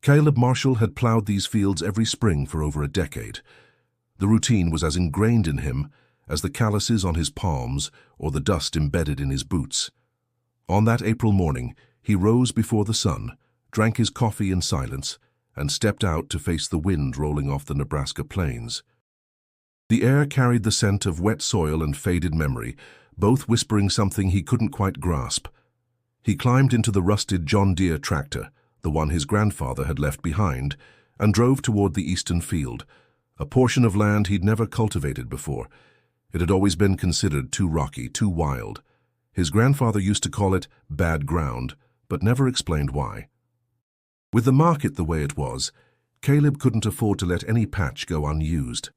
Caleb Marshall had plowed these fields every spring for over a decade. The routine was as ingrained in him as the calluses on his palms or the dust embedded in his boots. On that April morning, he rose before the sun, drank his coffee in silence, and stepped out to face the wind rolling off the Nebraska plains. The air carried the scent of wet soil and faded memory, both whispering something he couldn't quite grasp. He climbed into the rusted John Deere tractor, the one his grandfather had left behind, and drove toward the eastern field, a portion of land he'd never cultivated before. It had always been considered too rocky, too wild. His grandfather used to call it bad ground, but never explained why. With the market the way it was, Caleb couldn't afford to let any patch go unused.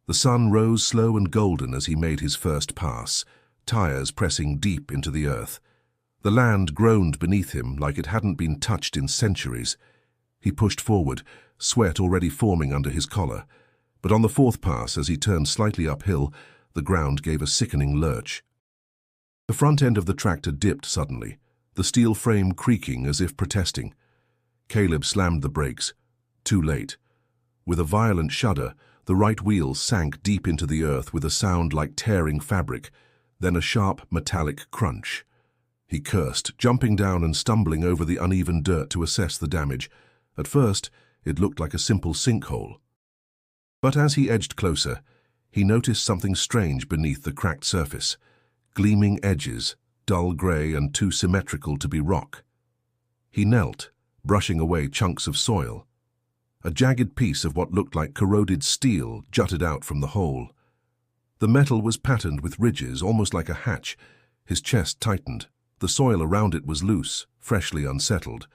The sun rose slow and golden as he made his first pass, tires pressing deep into the earth. The land groaned beneath him like it hadn't been touched in centuries. He pushed forward, sweat already forming under his collar. But on the fourth pass, as he turned slightly uphill, the ground gave a sickening lurch. The front end of the tractor dipped suddenly, the steel frame creaking as if protesting. Caleb slammed the brakes. Too late. With a violent shudder, the right wheel sank deep into the earth with a sound like tearing fabric, then a sharp metallic crunch. He cursed, jumping down and stumbling over the uneven dirt to assess the damage. At first, it looked like a simple sinkhole. But as he edged closer, he noticed something strange beneath the cracked surface. Gleaming edges, dull gray and too symmetrical to be rock. He knelt, brushing away chunks of soil. A jagged piece of what looked like corroded steel jutted out from the hole. The metal was patterned with ridges, almost like a hatch. His chest tightened. The soil around it was loose, freshly unsettled.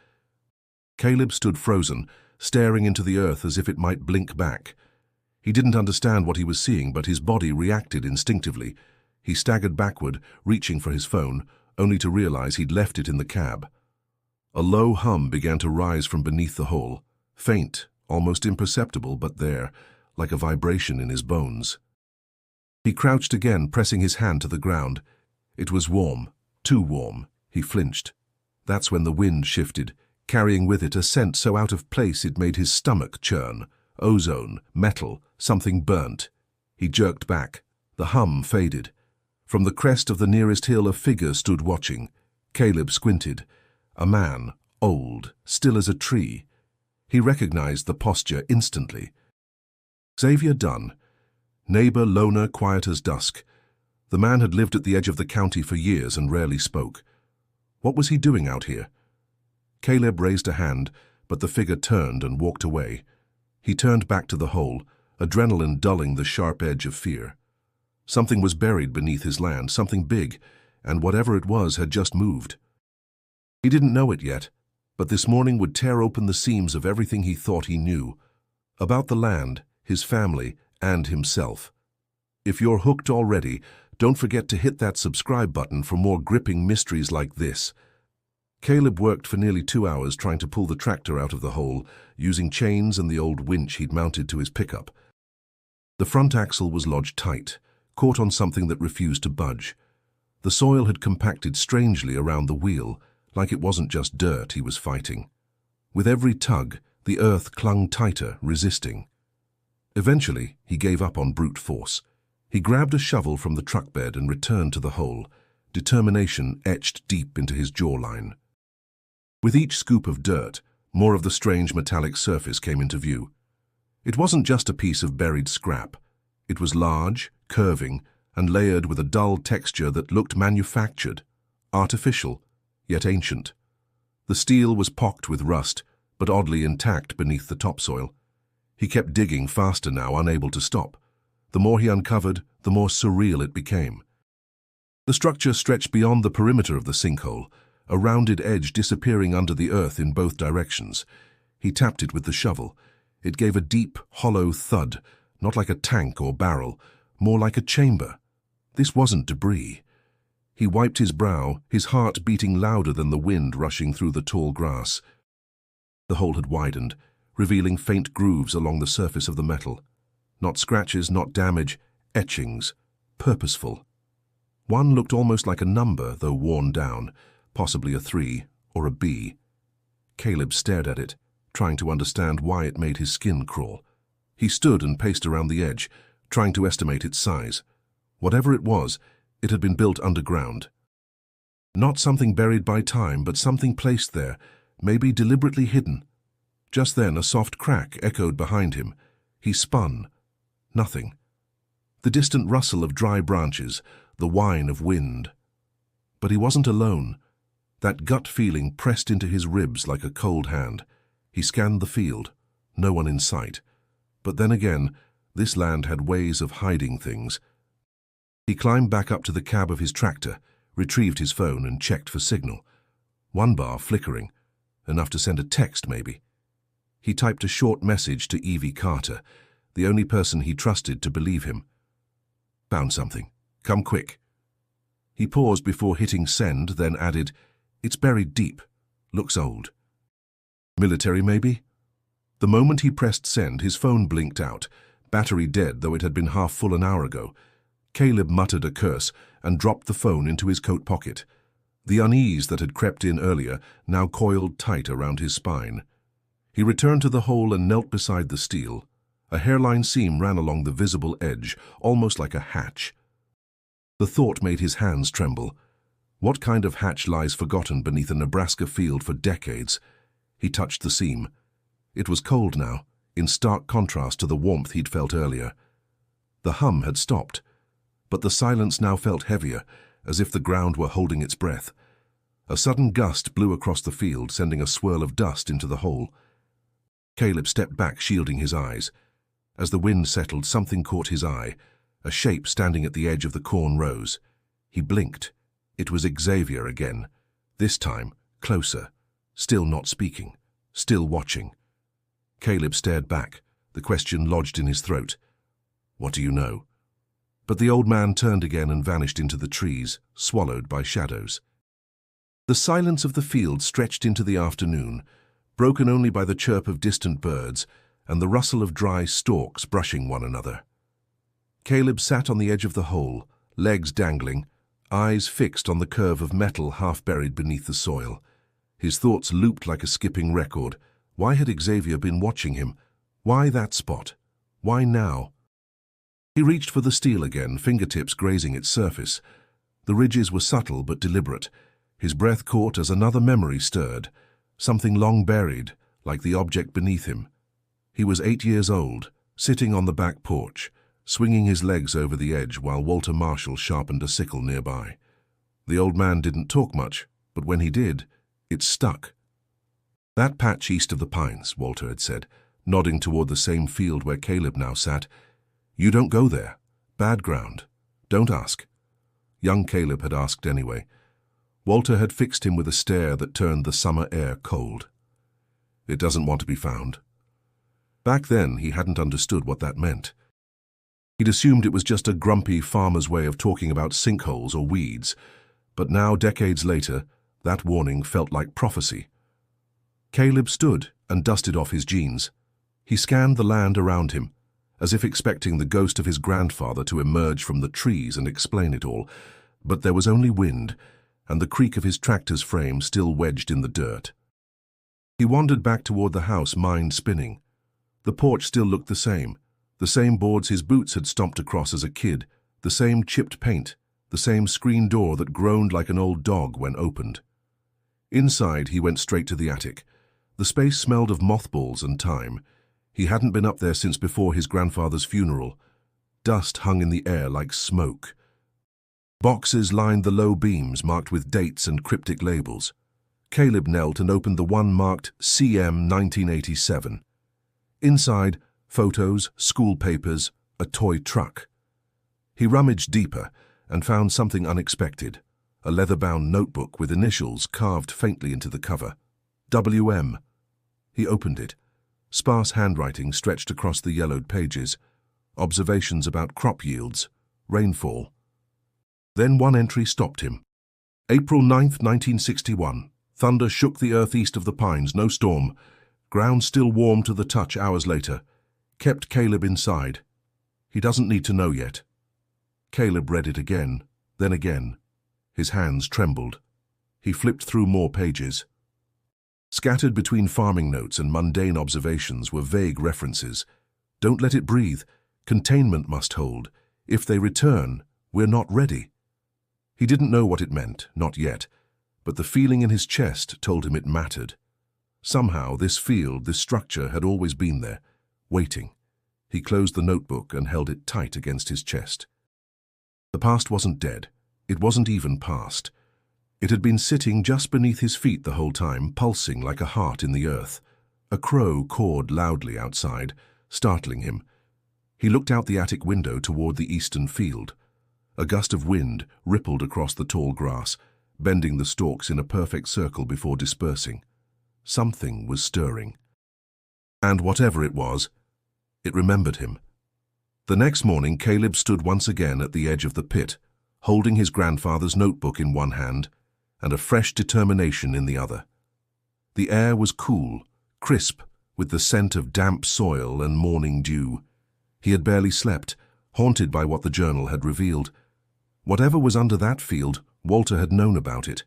Caleb stood frozen, staring into the earth as if it might blink back. He didn't understand what he was seeing, but his body reacted instinctively. He staggered backward, reaching for his phone, only to realize he'd left it in the cab. A low hum began to rise from beneath the hole, faint, almost imperceptible, but there, like a vibration in his bones. He crouched again, pressing his hand to the ground. It was warm, too warm. He flinched. That's when the wind shifted, carrying with it a scent so out of place it made his stomach churn. Ozone, metal, something burnt. He jerked back. The hum faded. From the crest of the nearest hill a figure stood watching. Caleb squinted. A man, old, still as a tree. He recognized the posture instantly. Xavier Dunn, neighbor, loner, quiet as dusk. The man had lived at the edge of the county for years and rarely spoke. What was he doing out here? Caleb raised a hand, but the figure turned and walked away. He turned back to the hole, adrenaline dulling the sharp edge of fear. Something was buried beneath his land, something big, and whatever it was had just moved. He didn't know it yet, but this morning would tear open the seams of everything he thought he knew. About the land, his family, and himself. If you're hooked already, don't forget to hit that subscribe button for more gripping mysteries like this. Caleb worked for nearly 2 hours trying to pull the tractor out of the hole, using chains and the old winch he'd mounted to his pickup. The front axle was lodged tight, caught on something that refused to budge. The soil had compacted strangely around the wheel, like it wasn't just dirt he was fighting. With every tug, the earth clung tighter, resisting. Eventually, he gave up on brute force. He grabbed a shovel from the truck bed and returned to the hole, determination etched deep into his jawline. With each scoop of dirt, more of the strange metallic surface came into view. It wasn't just a piece of buried scrap. It was large, curving, and layered with a dull texture that looked manufactured, artificial, yet ancient. The steel was pocked with rust, but oddly intact beneath the topsoil. He kept digging faster now, unable to stop. The more he uncovered, the more surreal it became. The structure stretched beyond the perimeter of the sinkhole, a rounded edge disappearing under the earth in both directions. He tapped it with the shovel. It gave a deep, hollow thud, not like a tank or barrel, more like a chamber. This wasn't debris. He wiped his brow, his heart beating louder than the wind rushing through the tall grass. The hole had widened, revealing faint grooves along the surface of the metal. Not scratches, not damage, etchings, purposeful. One looked almost like a number, though worn down, possibly a 3 or a B. Caleb stared at it, trying to understand why it made his skin crawl. He stood and paced around the edge, trying to estimate its size. Whatever it was, it had been built underground. Not something buried by time, but something placed there, maybe deliberately hidden. Just then a soft crack echoed behind him. He spun. Nothing. The distant rustle of dry branches, the whine of wind. But he wasn't alone. That gut feeling pressed into his ribs like a cold hand. He scanned the field. No one in sight. But then again, this land had ways of hiding things. He climbed back up to the cab of his tractor, retrieved his phone and checked for signal. One bar flickering. Enough to send a text, maybe. He typed a short message to Evie Carter, the only person he trusted to believe him. Found something. Come quick. He paused before hitting send, then added, "It's buried deep. Looks old." Military, maybe? The moment he pressed send, his phone blinked out, battery dead though it had been half full an hour ago. Caleb muttered a curse and dropped the phone into his coat pocket. The unease that had crept in earlier now coiled tight around his spine. He returned to the hole and knelt beside the steel. A hairline seam ran along the visible edge, almost like a hatch. The thought made his hands tremble. What kind of hatch lies forgotten beneath a Nebraska field for decades? He touched the seam. It was cold now, in stark contrast to the warmth he'd felt earlier. The hum had stopped, but the silence now felt heavier, as if the ground were holding its breath. A sudden gust blew across the field, sending a swirl of dust into the hole. Caleb stepped back, shielding his eyes. As the wind settled, something caught his eye, a shape standing at the edge of the corn rows. He blinked. It was Xavier again, this time closer, still not speaking, still watching. Caleb stared back, the question lodged in his throat. "What do you know?" But the old man turned again and vanished into the trees, swallowed by shadows. The silence of the field stretched into the afternoon, broken only by the chirp of distant birds and the rustle of dry stalks brushing one another. Caleb sat on the edge of the hole, legs dangling, eyes fixed on the curve of metal half buried beneath the soil. His thoughts looped like a skipping record. Why had Xavier been watching him? Why that spot? Why now? He reached for the steel again, fingertips grazing its surface. The ridges were subtle but deliberate. His breath caught as another memory stirred, something long buried, like the object beneath him. He was 8 years old, sitting on the back porch, swinging his legs over the edge while Walter Marshall sharpened a sickle nearby. The old man didn't talk much, but when he did, it stuck. "That patch east of the pines," Walter had said, nodding toward the same field where Caleb now sat. "You don't go there. Bad ground. Don't ask." Young Caleb had asked anyway. Walter had fixed him with a stare that turned the summer air cold. "It doesn't want to be found." Back then, he hadn't understood what that meant. He'd assumed it was just a grumpy farmer's way of talking about sinkholes or weeds, but now, decades later, that warning felt like prophecy. Caleb stood and dusted off his jeans. He scanned the land around him, as if expecting the ghost of his grandfather to emerge from the trees and explain it all, but there was only wind, and the creak of his tractor's frame still wedged in the dirt. He wandered back toward the house, mind spinning. The porch still looked the same boards his boots had stomped across as a kid, the same chipped paint, the same screen door that groaned like an old dog when opened. Inside, he went straight to the attic. The space smelled of mothballs and time. He hadn't been up there since before his grandfather's funeral. Dust hung in the air like smoke. Boxes lined the low beams marked with dates and cryptic labels. Caleb knelt and opened the one marked CM 1987. Inside, photos, school papers, a toy truck. He rummaged deeper and found something unexpected, a leather-bound notebook with initials carved faintly into the cover. WM. He opened it. Sparse handwriting stretched across the yellowed pages. Observations about crop yields, rainfall. Then one entry stopped him. April 9th, 1961. Thunder shook the earth east of the pines, no storm. Ground still warm to the touch hours later. Kept Caleb inside. He doesn't need to know yet. Caleb read it again, then again. His hands trembled. He flipped through more pages. Scattered between farming notes and mundane observations were vague references. Don't let it breathe. Containment must hold. If they return, we're not ready. He didn't know what it meant, not yet, but the feeling in his chest told him it mattered. Somehow, this field, this structure had always been there, waiting. He closed the notebook and held it tight against his chest. The past wasn't dead. It wasn't even past. It had been sitting just beneath his feet the whole time, pulsing like a heart in the earth. A crow cawed loudly outside, startling him. He looked out the attic window toward the eastern field. A gust of wind rippled across the tall grass, bending the stalks in a perfect circle before dispersing. Something was stirring. And whatever it was, it remembered him. The next morning, Caleb stood once again at the edge of the pit, holding his grandfather's notebook in one hand and a fresh determination in the other. The air was cool, crisp, with the scent of damp soil and morning dew. He had barely slept, haunted by what the journal had revealed. Whatever was under that field, Walter had known about it,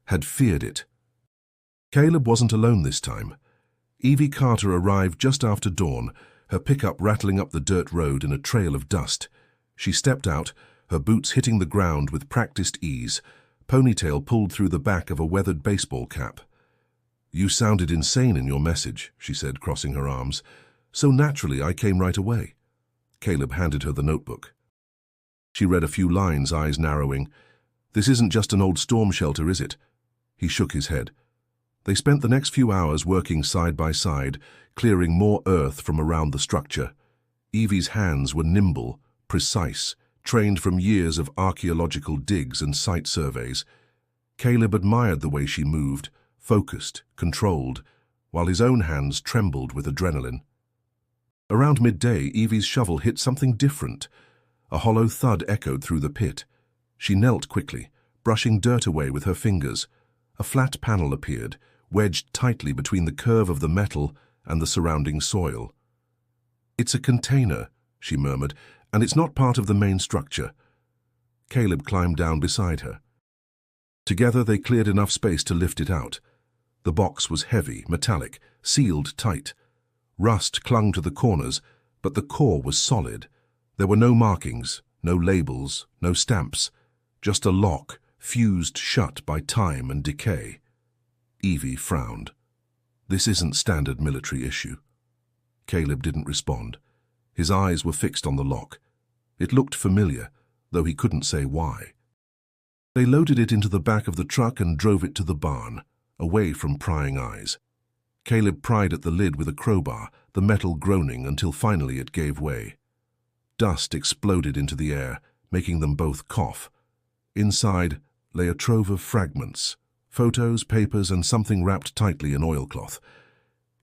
had feared it. Caleb wasn't alone this time. Evie Carter arrived just after dawn, her pickup rattling up the dirt road in a trail of dust. She stepped out, her boots hitting the ground with practiced ease, ponytail pulled through the back of a weathered baseball cap. "You sounded insane in your message," she said, crossing her arms. "So naturally, I came right away." Caleb handed her the notebook. She read a few lines, eyes narrowing. "This isn't just an old storm shelter, is it?" He shook his head. They spent the next few hours working side by side, clearing more earth from around the structure. Evie's hands were nimble, precise, trained from years of archaeological digs and site surveys. Caleb admired the way she moved, focused, controlled, while his own hands trembled with adrenaline. Around midday, Evie's shovel hit something different. A hollow thud echoed through the pit. She knelt quickly, brushing dirt away with her fingers. A flat panel appeared, wedged tightly between the curve of the metal and the surrounding soil. "It's a container," she murmured, "and it's not part of the main structure." Caleb climbed down beside her. Together they cleared enough space to lift it out. The box was heavy, metallic, sealed tight. Rust clung to the corners, but the core was solid. There were no markings, no labels, no stamps, just a lock, fused shut by time and decay. Evie frowned. "This isn't standard military issue." Caleb didn't respond. His eyes were fixed on the lock. It looked familiar, though he couldn't say why. They loaded it into the back of the truck and drove it to the barn, away from prying eyes. Caleb pried at the lid with a crowbar, the metal groaning until finally it gave way. Dust exploded into the air, making them both cough. Inside lay a trove of fragments, photos, papers, and something wrapped tightly in oilcloth.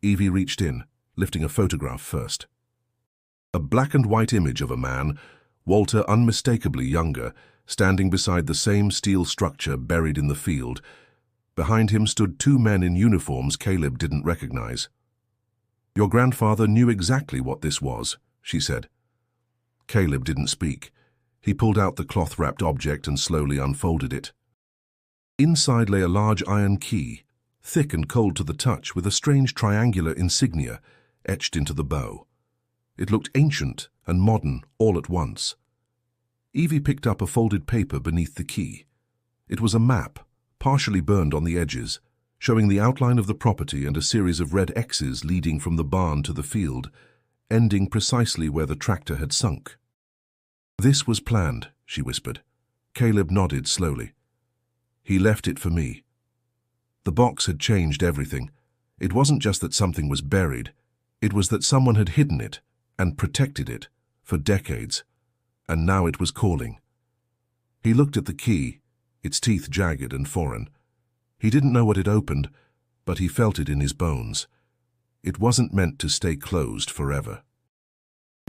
Evie reached in, lifting a photograph first. A black and white image of a man, Walter unmistakably younger, standing beside the same steel structure buried in the field. Behind him stood two men in uniforms Caleb didn't recognize. "Your grandfather knew exactly what this was," she said. Caleb didn't speak. He pulled out the cloth-wrapped object and slowly unfolded it. Inside lay a large iron key, thick and cold to the touch, with a strange triangular insignia etched into the bow. It looked ancient and modern all at once. Evie picked up a folded paper beneath the key. It was a map, partially burned on the edges, showing the outline of the property and a series of red X's leading from the barn to the field, ending precisely where the tractor had sunk. "This was planned," she whispered. Caleb nodded slowly. "He left it for me." The box had changed everything. It wasn't just that something was buried. It was that someone had hidden it and protected it for decades, and now it was calling. He looked at the key, its teeth jagged and foreign. He didn't know what it opened, but he felt it in his bones. It wasn't meant to stay closed forever.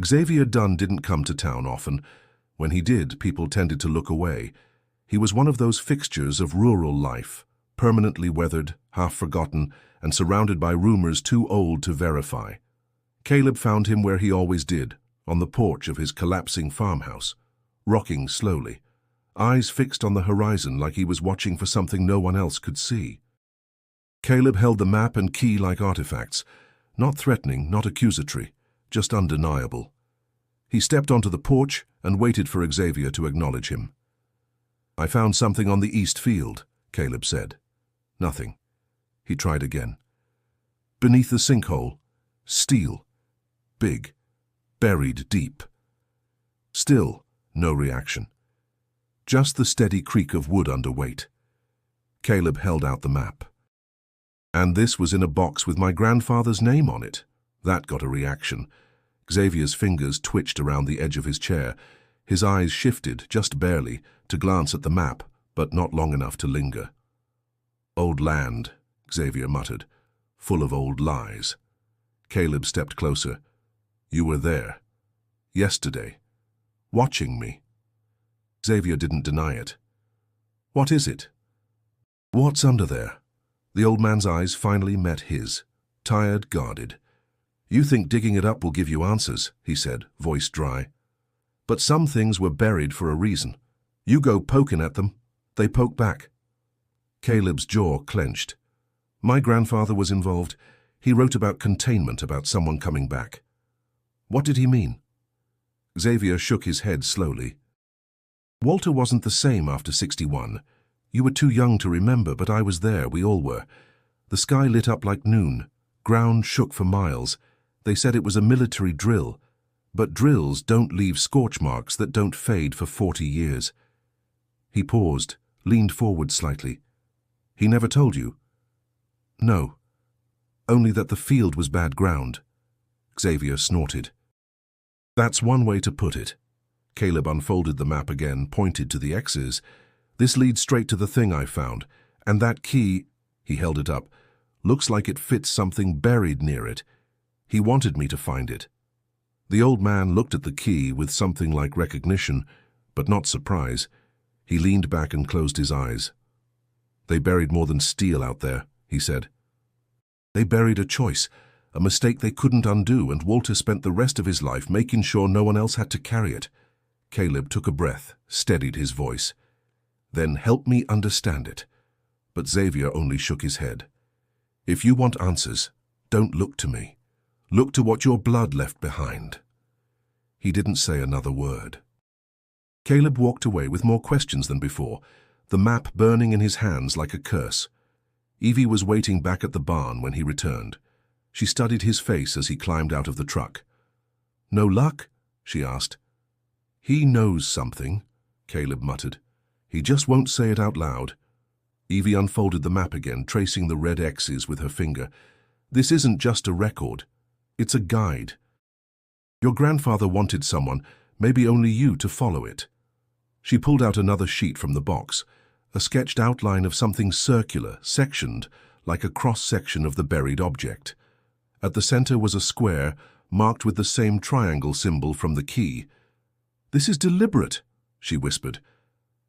Xavier Dunn didn't come to town often. When he did, people tended to look away. He was one of those fixtures of rural life, permanently weathered, half forgotten, and surrounded by rumors too old to verify. Caleb found him where he always did, on the porch of his collapsing farmhouse, rocking slowly, eyes fixed on the horizon like he was watching for something no one else could see. Caleb held the map and key like artifacts, not threatening, not accusatory, just undeniable. He stepped onto the porch and waited for Xavier to acknowledge him. "I found something on the east field," Caleb said. Nothing. He tried again. "Beneath the sinkhole. Steel. Big. Buried deep." Still, no reaction. Just the steady creak of wood under weight. Caleb held out the map. "And this was in a box with my grandfather's name on it." That got a reaction. Xavier's fingers twitched around the edge of his chair. His eyes shifted, just barely, to glance at the map, but not long enough to linger. "Old land," Xavier muttered, "full of old lies." Caleb stepped closer. "You were there. Yesterday. Watching me." Xavier didn't deny it. "What is it?" "What's under there?" The old man's eyes finally met his, tired, guarded. "You think digging it up will give you answers," he said, voice dry. "But some things were buried for a reason. You go poking at them, they poke back." Caleb's jaw clenched. "My grandfather was involved. He wrote about containment, about someone coming back." "What did he mean?" Xavier shook his head slowly. "Walter wasn't the same after 61. You were too young to remember, but I was there, we all were. The sky lit up like noon. Ground shook for miles. They said it was a military drill. But drills don't leave scorch marks that don't fade for 40 years. He paused, leaned forward slightly. "He never told you?" "No. Only that the field was bad ground." Xavier snorted. "That's one way to put it." Caleb unfolded the map again, pointed to the X's. "This leads straight to the thing I found. And that key," he held it up, "looks like it fits something buried near it. He wanted me to find it." The old man looked at the key with something like recognition, but not surprise. He leaned back and closed his eyes. "They buried more than steel out there," he said. "They buried a choice, a mistake they couldn't undo, and Walter spent the rest of his life making sure no one else had to carry it." Caleb took a breath, steadied his voice. "Then help me understand it." But Xavier only shook his head. "If you want answers, don't look to me. Look to what your blood left behind." He didn't say another word. Caleb walked away with more questions than before, the map burning in his hands like a curse. Evie was waiting back at the barn when he returned. She studied his face as he climbed out of the truck. "No luck?" she asked. "He knows something," Caleb muttered. "He just won't say it out loud." Evie unfolded the map again, tracing the red X's with her finger. "This isn't just a record. It's a guide. Your grandfather wanted someone, maybe only you, to follow it." She pulled out another sheet from the box, a sketched outline of something circular, sectioned, like a cross-section of the buried object. At the center was a square, marked with the same triangle symbol from the key. "This is deliberate," she whispered.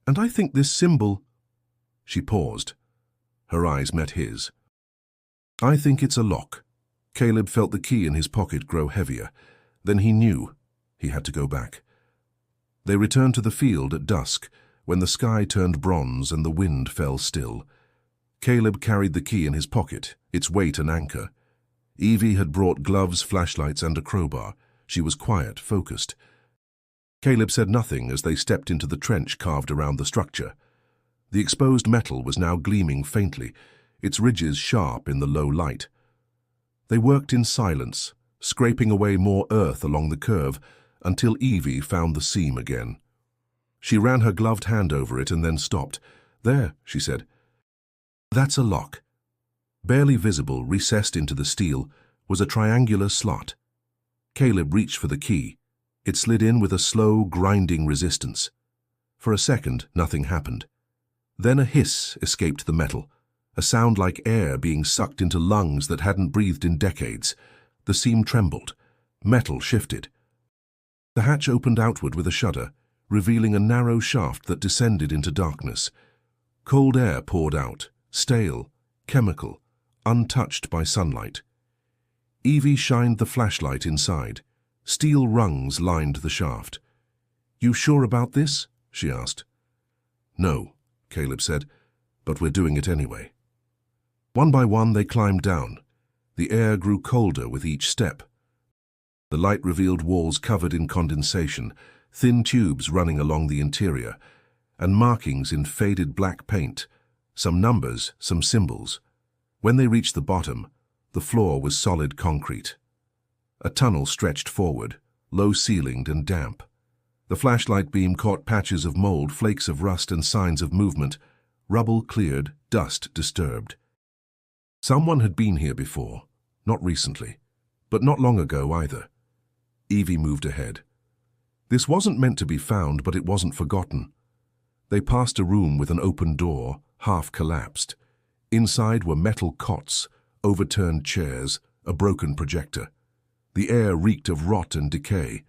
"And I think this symbol—" She paused. Her eyes met his. "I think it's a lock." Caleb felt the key in his pocket grow heavier. Then he knew he had to go back. They returned to the field at dusk, when the sky turned bronze and the wind fell still. Caleb carried the key in his pocket, its weight an anchor. Evie had brought gloves, flashlights, and a crowbar. She was quiet, focused. Caleb said nothing as they stepped into the trench carved around the structure. The exposed metal was now gleaming faintly, its ridges sharp in the low light. They worked in silence, scraping away more earth along the curve, until Evie found the seam again. She ran her gloved hand over it and then stopped. "There," she said. "That's a lock." Barely visible, recessed into the steel, was a triangular slot. Caleb reached for the key. It slid in with a slow, grinding resistance. For a second, nothing happened. Then a hiss escaped the metal, a sound like air being sucked into lungs that hadn't breathed in decades. The seam trembled. Metal shifted. The hatch opened outward with a shudder, revealing a narrow shaft that descended into darkness. Cold air poured out, stale, chemical, untouched by sunlight. Evie shined the flashlight inside. Steel rungs lined the shaft. "You sure about this?" she asked. "No," Caleb said, "but we're doing it anyway." One by one they climbed down. The air grew colder with each step. The light revealed walls covered in condensation, thin tubes running along the interior, and markings in faded black paint, some numbers, some symbols. When they reached the bottom, the floor was solid concrete. A tunnel stretched forward, low-ceilinged and damp. The flashlight beam caught patches of mold, flakes of rust and signs of movement, rubble cleared, dust disturbed. Someone had been here before, not recently, but not long ago either. Evie moved ahead. This wasn't meant to be found, but it wasn't forgotten. They passed a room with an open door, half collapsed. Inside were metal cots, overturned chairs, a broken projector. The air reeked of rot and decay.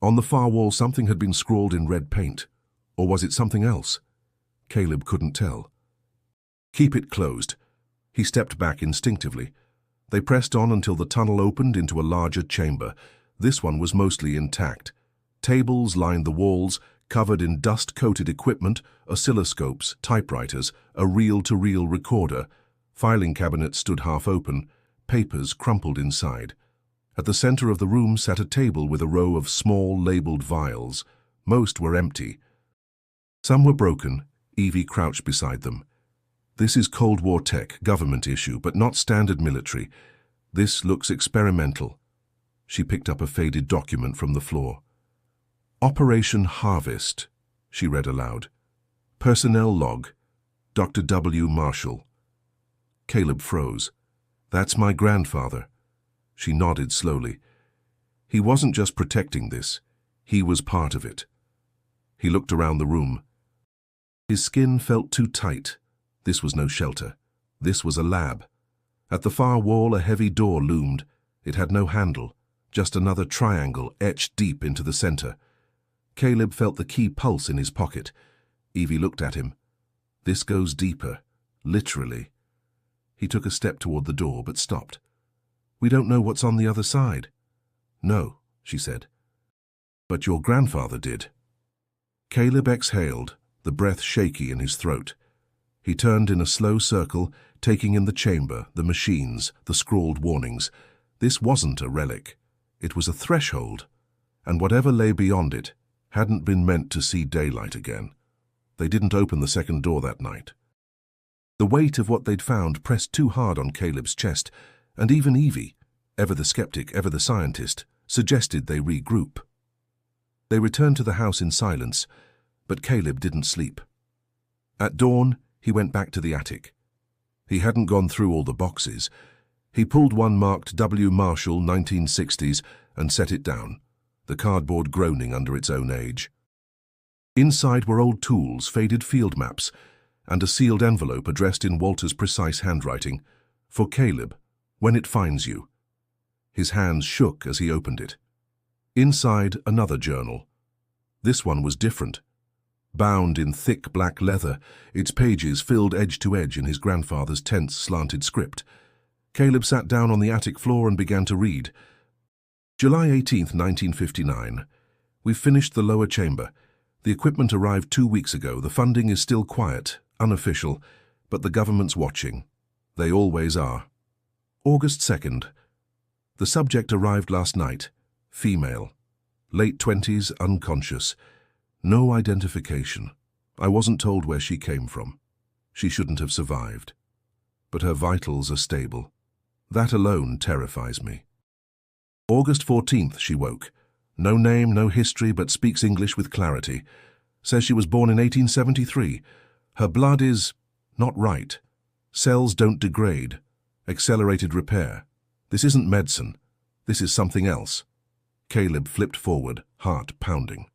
On the far wall something had been scrawled in red paint. Or was it something else? Caleb couldn't tell. Keep it closed. He stepped back instinctively. They pressed on until the tunnel opened into a larger chamber. This one was mostly intact. Tables lined the walls, covered in dust-coated equipment, oscilloscopes, typewriters, a reel-to-reel recorder. Filing cabinets stood half open, papers crumpled inside. At the center of the room sat a table with a row of small, labeled vials. Most were empty. Some were broken. Evie crouched beside them. This is Cold War tech, government issue, but not standard military. This looks experimental. She picked up a faded document from the floor. Operation Harvest, she read aloud. Personnel log, Dr. W. Marshall. Caleb froze. That's my grandfather. She nodded slowly. He wasn't just protecting this. He was part of it. He looked around the room. His skin felt too tight. This was no shelter. This was a lab. At the far wall, a heavy door loomed. It had no handle, just another triangle etched deep into the center. Caleb felt the key pulse in his pocket. Evie looked at him. This goes deeper, literally. He took a step toward the door, but stopped. We don't know what's on the other side. No, she said. But your grandfather did. Caleb exhaled, the breath shaky in his throat. He turned in a slow circle, taking in the chamber, the machines, the scrawled warnings. This wasn't a relic. It was a threshold, and whatever lay beyond it hadn't been meant to see daylight again. They didn't open the second door that night. The weight of what they'd found pressed too hard on Caleb's chest, and even Evie, ever the skeptic, ever the scientist, suggested they regroup. They returned to the house in silence, but Caleb didn't sleep. At dawn, he went back to the attic. He hadn't gone through all the boxes. He pulled one marked W. Marshall 1960s and set it down, the cardboard groaning under its own age. Inside were old tools, faded field maps, and a sealed envelope addressed in Walter's precise handwriting, "For Caleb, when it finds you." His hands shook as he opened it. Inside, another journal. This one was different. Bound in thick black leather, its pages filled edge to edge in his grandfather's tense, slanted script. Caleb sat down on the attic floor and began to read. July 18th, 1959. We've finished the lower chamber. The equipment arrived 2 weeks ago. The funding is still quiet, unofficial, but the government's watching. They always are. August 2nd. The subject arrived last night. Female. Late 20s, unconscious. No identification. I wasn't told where she came from. She shouldn't have survived. But her vitals are stable. That alone terrifies me. August 14th, she woke. No name, no history, but speaks English with clarity. Says she was born in 1873. Her blood is not right. Cells don't degrade. Accelerated repair. This isn't medicine. This is something else. Caleb flipped forward, heart pounding.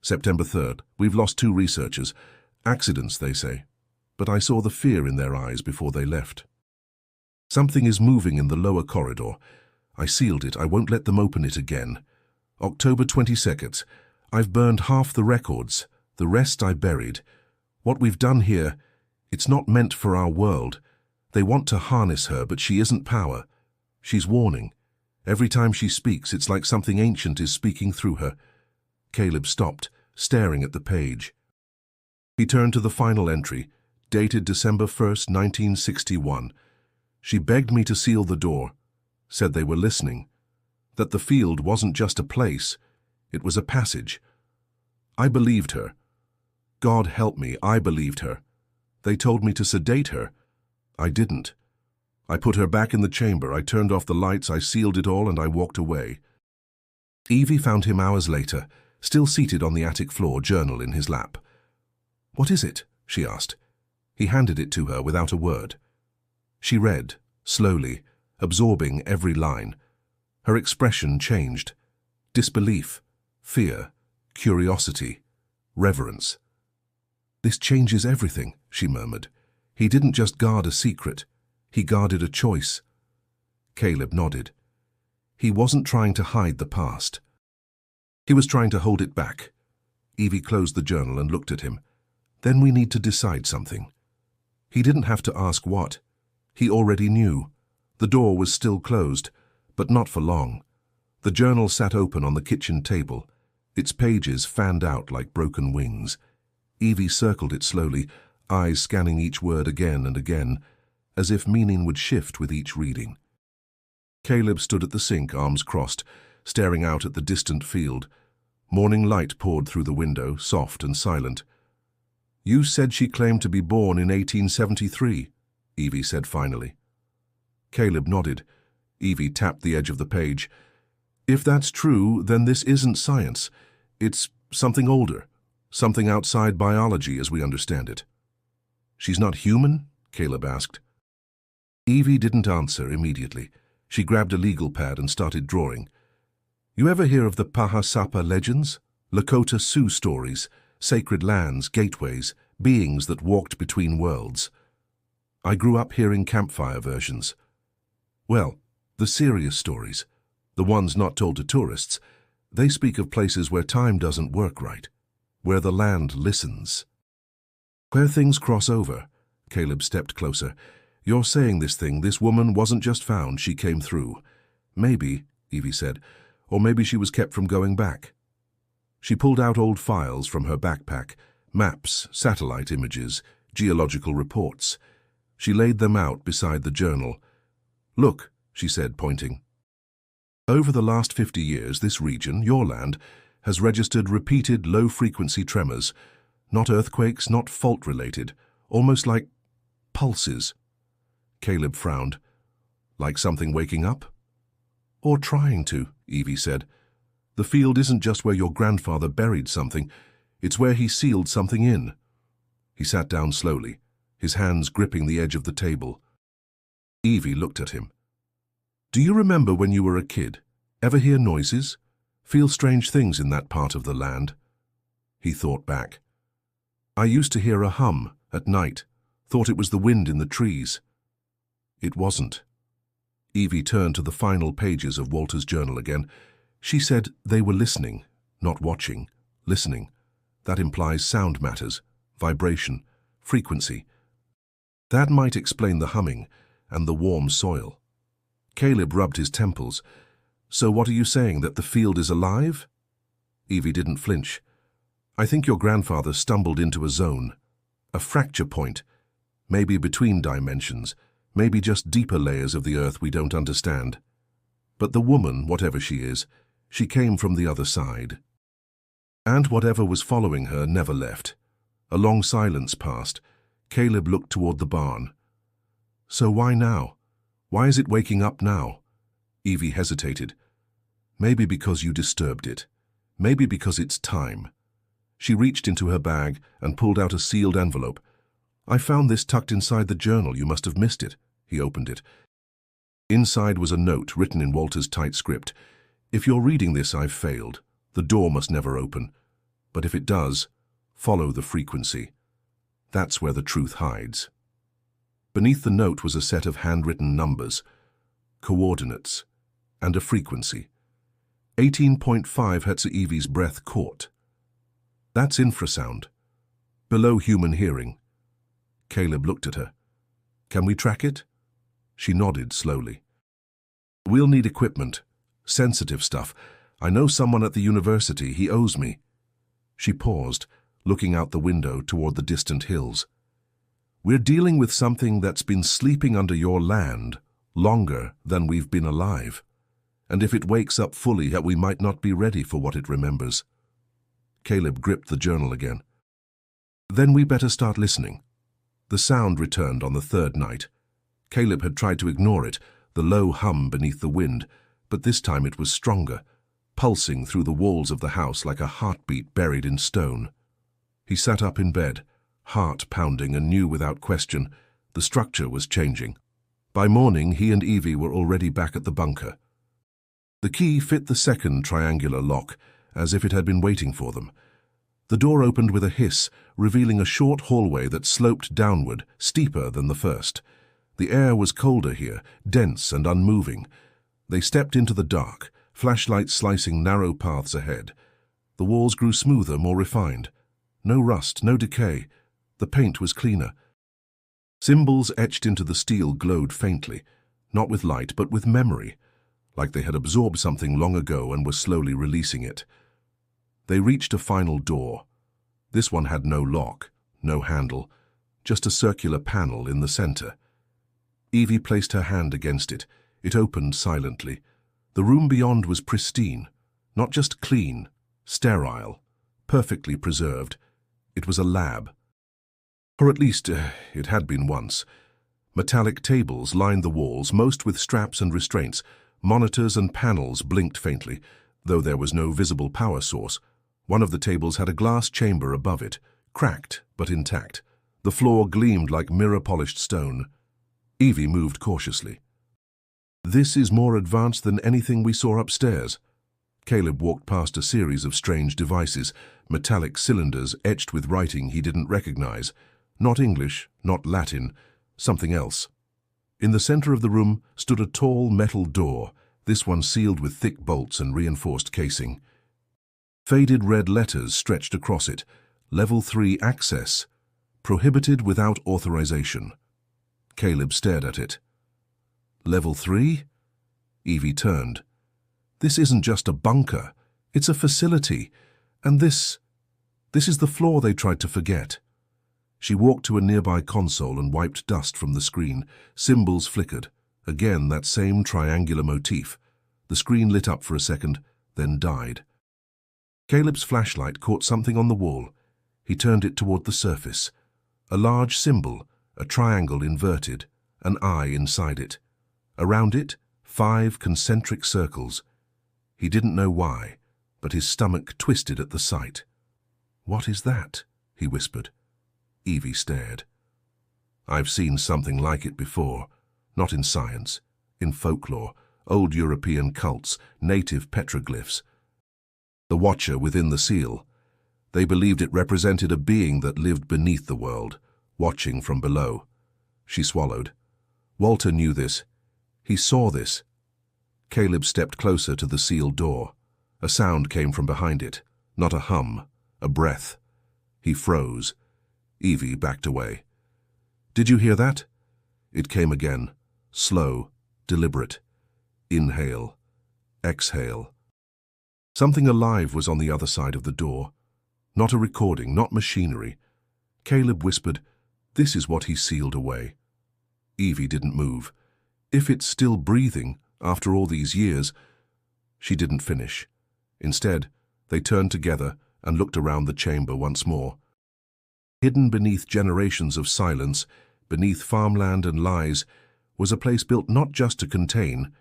September 3rd. We've lost 2 researchers. Accidents, they say. But I saw the fear in their eyes before they left. Something is moving in the lower corridor. I sealed it. I won't let them open it again. October 22nd. I've burned half the records. The rest I buried. What we've done here, it's not meant for our world. They want to harness her, but she isn't power. She's warning. Every time she speaks, it's like something ancient is speaking through her. Caleb stopped, staring at the page. He turned to the final entry, dated December 1st, 1961. She begged me to seal the door, said they were listening, that the field wasn't just a place, it was a passage. I believed her. God help me, I believed her. They told me to sedate her. I didn't. I put her back in the chamber, I turned off the lights, I sealed it all, and I walked away. Evie found him hours later, still seated on the attic floor, journal in his lap. "What is it?" she asked. He handed it to her without a word. She read, slowly, absorbing every line. Her expression changed. Disbelief, fear, curiosity, reverence. "This changes everything," she murmured. "He didn't just guard a secret. He guarded a choice." Caleb nodded. He wasn't trying to hide the past. He was trying to hold it back. Evie closed the journal and looked at him. "Then we need to decide something." He didn't have to ask what. He already knew. The door was still closed, but not for long. The journal sat open on the kitchen table, its pages fanned out like broken wings. Evie circled it slowly, eyes scanning each word again and again, as if meaning would shift with each reading. Caleb stood at the sink, arms crossed, staring out at the distant field. Morning light poured through the window, soft and silent. "You said she claimed to be born in 1873, Evie said finally. Caleb nodded. Evie tapped the edge of the page. "If that's true, then this isn't science. It's something older, something outside biology as we understand it." "She's not human?" Caleb asked. Evie didn't answer immediately. She grabbed a legal pad and started drawing. "You ever hear of the Pahasapa legends? Lakota Sioux stories, sacred lands, gateways, beings that walked between worlds. I grew up hearing campfire versions. Well, the serious stories, the ones not told to tourists, they speak of places where time doesn't work right, where the land listens. Where things cross over." Caleb stepped closer. "You're saying this woman wasn't just found, she came through." "Maybe," Evie said, "or maybe she was kept from going back." She pulled out old files from her backpack, maps, satellite images, geological reports. She laid them out beside the journal. "Look," she said, pointing. "Over the last 50 years, this region, your land, has registered repeated low-frequency tremors, not earthquakes, not fault-related, almost like pulses." Caleb frowned. "Like something waking up?" "Or trying to," Evie said. "The field isn't just where your grandfather buried something, it's where he sealed something in." He sat down slowly, his hands gripping the edge of the table. Evie looked at him. "Do you remember when you were a kid? Ever hear noises? Feel strange things in that part of the land?" He thought back. "I used to hear a hum at night, thought it was the wind in the trees." It wasn't. Evie turned to the final pages of Walter's journal again. She said they were listening, not watching. Listening. That implies sound matters, vibration, frequency. That might explain the humming and the warm soil. Caleb rubbed his temples. "So what are you saying, that the field is alive?" Evie didn't flinch. "I think your grandfather stumbled into a zone, a fracture point, maybe between dimensions, maybe just deeper layers of the earth we don't understand. But the woman, whatever she is, she came from the other side. And whatever was following her never left." A long silence passed. Caleb looked toward the barn. "So why now? Why is it waking up now?" Evie hesitated. "Maybe because you disturbed it. Maybe because it's time." She reached into her bag and pulled out a sealed envelope. "I found this tucked inside the journal. You must have missed it." He opened it. Inside was a note written in Walter's tight script. "If you're reading this, I've failed. The door must never open. But if it does, follow the frequency. That's where the truth hides." Beneath the note was a set of handwritten numbers, coordinates, and a frequency. 18.5 Hertz. Evie's breath caught. "That's infrasound. Below human hearing." Caleb looked at her. "Can we track it?" She nodded slowly. "We'll need equipment, sensitive stuff. I know someone at the university. He owes me." She paused, looking out the window toward the distant hills. We're dealing with something that's been sleeping under your land longer than we've been alive. And if it wakes up fully, we might not be ready for what it remembers." Caleb gripped the journal again. "Then we better start listening." The sound returned on the third night. Caleb had tried to ignore it, the low hum beneath the wind, but this time it was stronger, pulsing through the walls of the house like a heartbeat buried in stone. He sat up in bed, heart pounding, and knew without question the structure was changing. By morning, he and Evie were already back at the bunker. The key fit the second triangular lock, as if it had been waiting for them. The door opened with a hiss, revealing a short hallway that sloped downward, steeper than the first. The air was colder here, dense and unmoving. They stepped into the dark, flashlights slicing narrow paths ahead. The walls grew smoother, more refined. No rust, no decay. The paint was cleaner. Symbols etched into the steel glowed faintly, not with light but with memory, like they had absorbed something long ago and were slowly releasing it. They reached a final door. This one had no lock, no handle, just a circular panel in the center. Evie placed her hand against it. It opened silently. The room beyond was pristine, not just clean, sterile, perfectly preserved. It was a lab. Or at least, it had been once. Metallic tables lined the walls, most with straps and restraints. Monitors and panels blinked faintly, though there was no visible power source. One of the tables had a glass chamber above it, cracked but intact. The floor gleamed like mirror-polished stone. Evie moved cautiously. "This is more advanced than anything we saw upstairs." Caleb walked past a series of strange devices, metallic cylinders etched with writing he didn't recognize. Not English, not Latin, something else. In the center of the room stood a tall metal door, this one sealed with thick bolts and reinforced casing. Faded red letters stretched across it. Level 3 access. Prohibited without authorization. Caleb stared at it. Level 3? Evie turned. "This isn't just a bunker. It's a facility. And this is the floor they tried to forget." She walked to a nearby console and wiped dust from the screen. Symbols flickered. Again, that same triangular motif. The screen lit up for a second, then died. Caleb's flashlight caught something on the wall. He turned it toward the surface. A large symbol, a triangle inverted, an eye inside it. Around it, 5 concentric circles. He didn't know why, but his stomach twisted at the sight. "What is that?" he whispered. Evie stared. "I've seen something like it before, not in science, in folklore, old European cults, native petroglyphs. The Watcher within the seal. They believed it represented a being that lived beneath the world, watching from below." She swallowed. Walter knew this. He saw this. Caleb stepped closer to the sealed door. A sound came from behind it, not a hum, a breath. He froze. Evie backed away. "Did you hear that?" It came again, slow, deliberate. Inhale, exhale. Something alive was on the other side of the door. Not a recording, not machinery. Caleb whispered, "This is what he sealed away." Evie didn't move. If it's still breathing, after all these years... She didn't finish. Instead, they turned together and looked around the chamber once more. Hidden beneath generations of silence, beneath farmland and lies, was a place built not just to contain,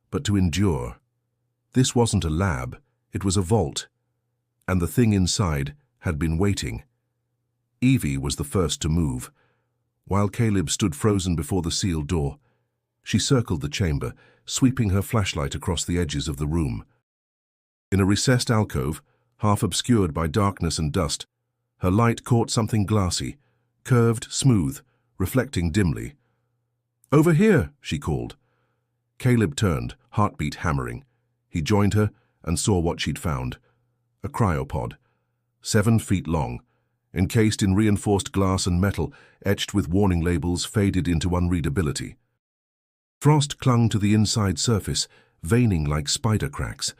but to endure. This wasn't a lab, it was a vault, and the thing inside had been waiting. Evie was the first to move. While Caleb stood frozen before the sealed door, she circled the chamber, sweeping her flashlight across the edges of the room. In a recessed alcove, half obscured by darkness and dust, her light caught something glassy, curved, smooth, reflecting dimly. "Over here," she called. Caleb turned, heartbeat hammering. He joined her and saw what she'd found. A cryopod, 7 feet long, encased in reinforced glass and metal, etched with warning labels faded into unreadability. Frost clung to the inside surface, veining like spider cracks.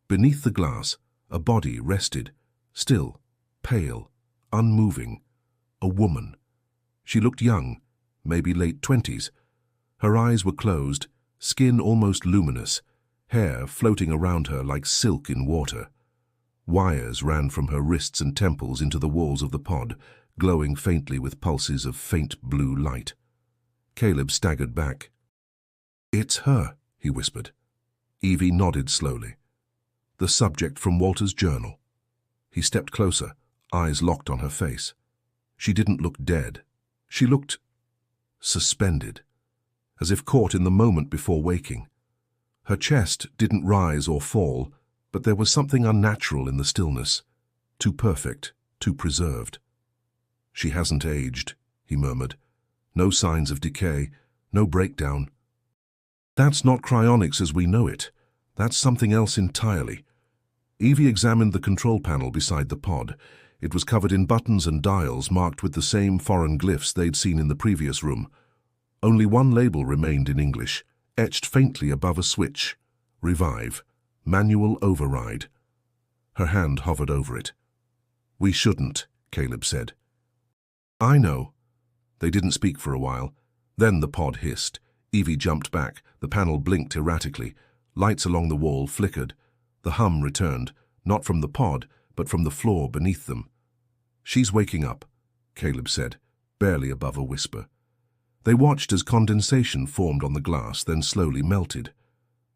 Beneath the glass, a body rested, still, pale, unmoving. A woman. She looked young, maybe late 20s. Her eyes were closed, skin almost luminous, hair floating around her like silk in water. Wires ran from her wrists and temples into the walls of the pod, glowing faintly with pulses of faint blue light. Caleb staggered back. "It's her," he whispered. Evie nodded slowly. "The subject from Walter's journal." He stepped closer, eyes locked on her face. She didn't look dead. She looked suspended, as if caught in the moment before waking. Her chest didn't rise or fall, but there was something unnatural in the stillness. Too perfect, too preserved. "She hasn't aged," he murmured. "No signs of decay, no breakdown." "That's not cryonics as we know it. That's something else entirely." Evie examined the control panel beside the pod. It was covered in buttons and dials marked with the same foreign glyphs they'd seen in the previous room. Only one label remained in English, etched faintly above a switch. "Revive. Manual override." Her hand hovered over it. "We shouldn't," Caleb said. "I know." They didn't speak for a while. Then the pod hissed. Evie jumped back. The panel blinked erratically. Lights along the wall flickered. The hum returned, not from the pod, but from the floor beneath them. "She's waking up," Caleb said, barely above a whisper. They watched as condensation formed on the glass, then slowly melted.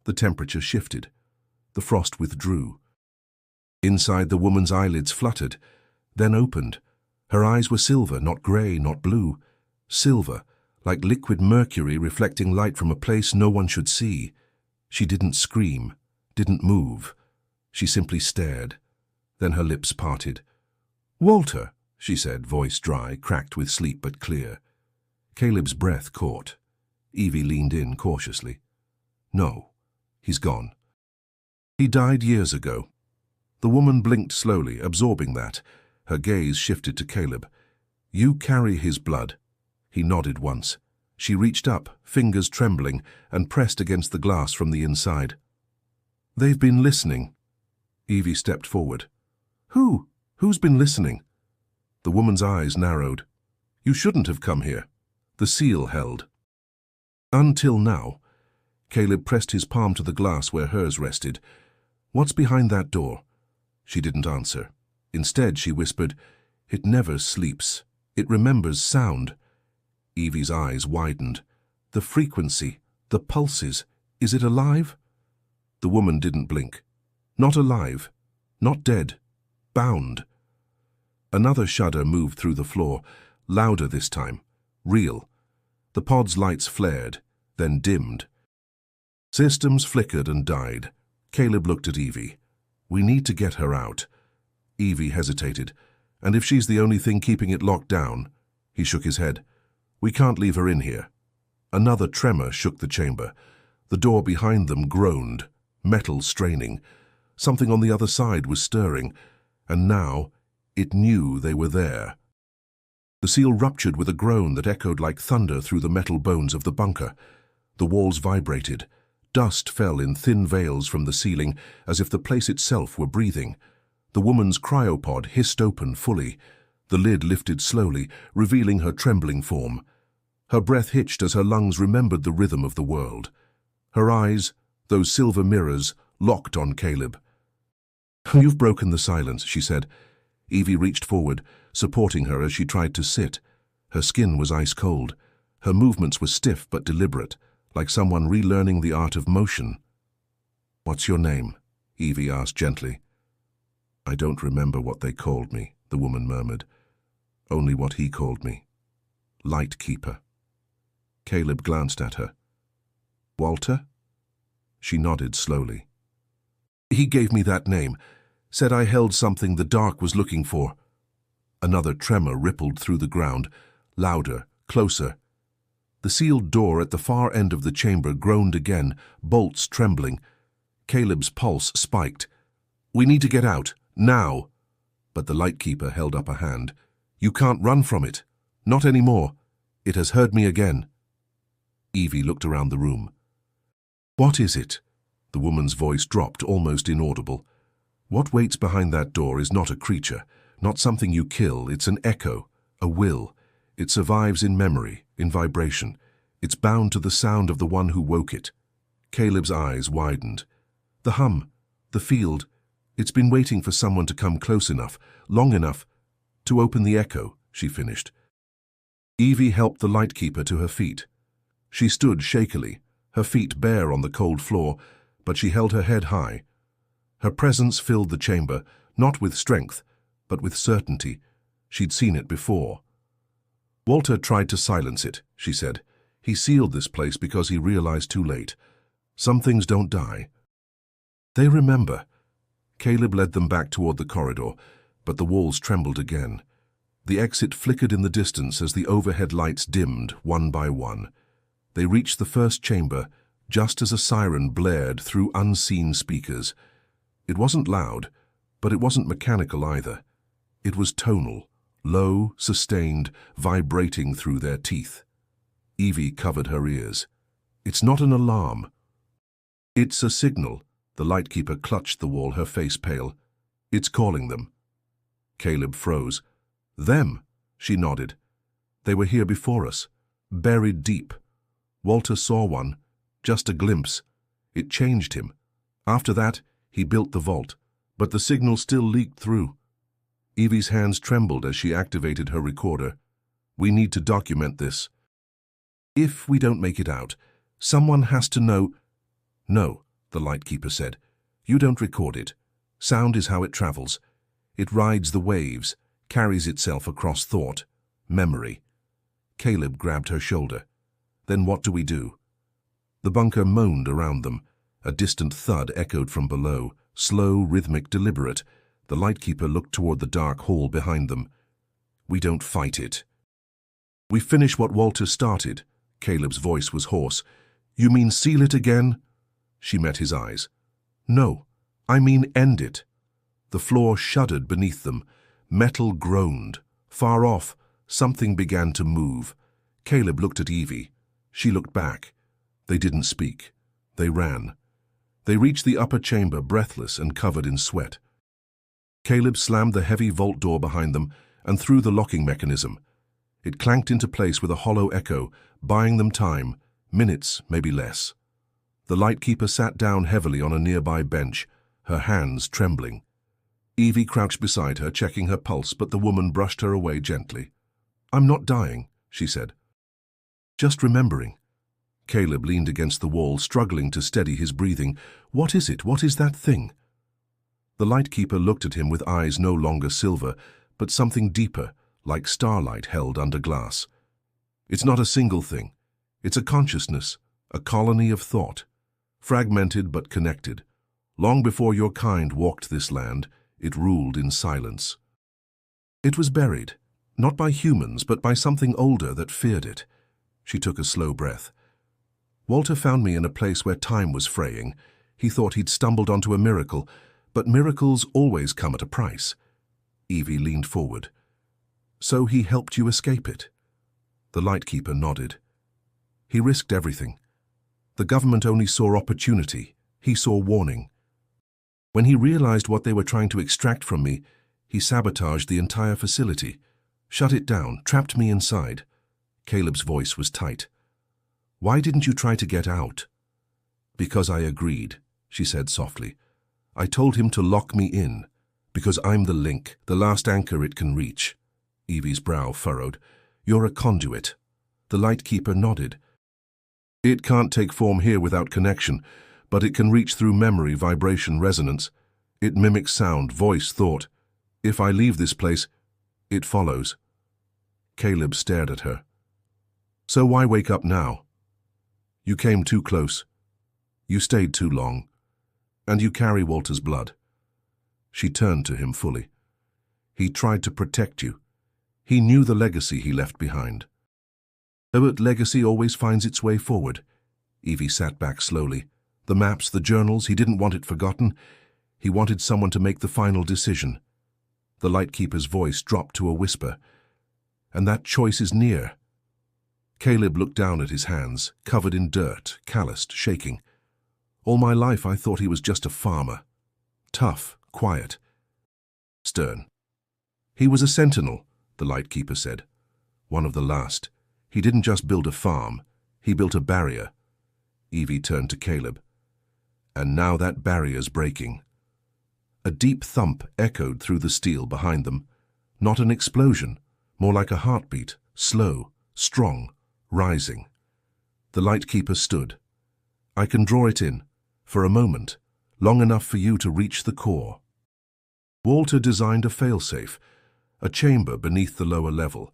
The temperature shifted. The frost withdrew. Inside, the woman's eyelids fluttered, then opened. Her eyes were silver, not grey, not blue. Silver, like liquid mercury reflecting light from a place no one should see. She didn't scream, didn't move. She simply stared. Then her lips parted. "Walter," she said, voice dry, cracked with sleep but clear. Caleb's breath caught. Evie leaned in cautiously. "No, he's gone. He died years ago." The woman blinked slowly, absorbing that. Her gaze shifted to Caleb. "You carry his blood." He nodded once. She reached up, fingers trembling, and pressed against the glass from the inside. "They've been listening." Evie stepped forward. "Who? Who's been listening?" The woman's eyes narrowed. "You shouldn't have come here." The seal held. "Until now." Caleb pressed his palm to the glass where hers rested. "What's behind that door?" She didn't answer. Instead, she whispered, "It never sleeps. It remembers sound." Evie's eyes widened. "The frequency, the pulses, is it alive?" The woman didn't blink. "Not alive. Not dead. Bound." Another shudder moved through the floor, louder this time. Real. The pod's lights flared, then dimmed. Systems flickered and died. Caleb looked at Evie. "We need to get her out." Evie hesitated. "And if she's the only thing keeping it locked down?" He shook his head. "We can't leave her in here." Another tremor shook the chamber. The door behind them groaned, metal straining. Something on the other side was stirring, and now it knew they were there. The seal ruptured with a groan that echoed like thunder through the metal bones of the bunker. The walls vibrated. Dust fell in thin veils from the ceiling, as if the place itself were breathing. The woman's cryopod hissed open fully. The lid lifted slowly, revealing her trembling form. Her breath hitched as her lungs remembered the rhythm of the world. Her eyes, those silver mirrors, locked on Caleb. "You've broken the silence," she said. Evie reached forward, supporting her as she tried to sit. Her skin was ice cold. Her movements were stiff but deliberate, like someone relearning the art of motion. "What's your name?" Evie asked gently. "I don't remember what they called me," the woman murmured. "Only what he called me. Lightkeeper." Caleb glanced at her. "Walter?" She nodded slowly. "He gave me that name, said I held something the dark was looking for." Another tremor rippled through the ground, louder, closer. The sealed door at the far end of the chamber groaned again, bolts trembling. Caleb's pulse spiked. "We need to get out, now." But the lightkeeper held up a hand. "You can't run from it. Not anymore. It has heard me again." Evie looked around the room. "What is it?" The woman's voice dropped, almost inaudible. "What waits behind that door is not a creature, not something you kill. It's an echo, a will. It survives in memory, in vibration. It's bound to the sound of the one who woke it. Caleb's eyes widened. The hum, the field, it's been waiting for someone to come close enough, long enough, to open the echo, she finished. Evie helped the lightkeeper to her feet. She stood shakily, her feet bare on the cold floor, but she held her head high. Her presence filled the chamber, not with strength, but with certainty. She'd seen it before. Walter tried to silence it, she said. He sealed this place because he realized too late. Some things don't die. They remember. Caleb led them back toward the corridor, but the walls trembled again. The exit flickered in the distance as the overhead lights dimmed one by one. They reached the first chamber just as a siren blared through unseen speakers. It wasn't loud, but it wasn't mechanical either. It was tonal, low, sustained, vibrating through their teeth. Evie covered her ears. It's not an alarm. It's a signal. The lightkeeper clutched the wall, her face pale. It's calling them. Caleb froze. Them, she nodded. They were here before us, buried deep. Walter saw one, just a glimpse. It changed him. After that, he built the vault, but the signal still leaked through. Evie's hands trembled as she activated her recorder. We need to document this. If we don't make it out, someone has to know. No, the lightkeeper said. You don't record it. Sound is how it travels. It rides the waves, carries itself across thought, memory. Caleb grabbed her shoulder. Then what do we do? The bunker moaned around them. A distant thud echoed from below, slow, rhythmic, deliberate. The lightkeeper looked toward the dark hall behind them. We don't fight it. We finish what Walter started. Caleb's voice was hoarse. You mean seal it again? She met his eyes. No, I mean end it. The floor shuddered beneath them. Metal groaned. Far off, something began to move. Caleb looked at Evie. She looked back. They didn't speak. They ran. They reached the upper chamber, breathless and covered in sweat. Caleb slammed the heavy vault door behind them and threw the locking mechanism. It clanked into place with a hollow echo, buying them time, minutes, maybe less. The lightkeeper sat down heavily on a nearby bench, her hands trembling. Evie crouched beside her, checking her pulse, but the woman brushed her away gently. I'm not dying, she said. Just remembering. Caleb leaned against the wall, struggling to steady his breathing. What is it? What is that thing? The lightkeeper looked at him with eyes no longer silver, but something deeper, like starlight held under glass. It's not a single thing. It's a consciousness, a colony of thought, fragmented but connected. Long before your kind walked this land, it ruled in silence. It was buried, not by humans, but by something older that feared it. She took a slow breath. Walter found me in a place where time was fraying. He thought he'd stumbled onto a miracle, but miracles always come at a price. Evie leaned forward. So he helped you escape it? The lightkeeper nodded. He risked everything. The government only saw opportunity. He saw warning. When he realized what they were trying to extract from me, he sabotaged the entire facility, shut it down, trapped me inside. Caleb's voice was tight. Why didn't you try to get out? Because I agreed, she said softly. I told him to lock me in, because I'm the link, the last anchor it can reach. Evie's brow furrowed. You're a conduit. The lightkeeper nodded. It can't take form here without connection, but it can reach through memory, vibration, resonance. It mimics sound, voice, thought. If I leave this place, it follows. Caleb stared at her. So why wake up now? You came too close. You stayed too long. And you carry Walter's blood. She turned to him fully. He tried to protect you. He knew the legacy he left behind. But legacy always finds its way forward. Evie sat back slowly. The maps, the journals, he didn't want it forgotten. He wanted someone to make the final decision. The lightkeeper's voice dropped to a whisper. And that choice is near. Caleb looked down at his hands, covered in dirt, calloused, shaking. All my life I thought he was just a farmer. Tough, quiet, stern. He was a sentinel, the lightkeeper said. One of the last. He didn't just build a farm, he built a barrier. Evie turned to Caleb. And now that barrier's breaking. A deep thump echoed through the steel behind them. Not an explosion, more like a heartbeat, slow, strong, rising. The Lightkeeper stood. I can draw it in, for a moment, long enough for you to reach the core. Walter designed a failsafe, a chamber beneath the lower level.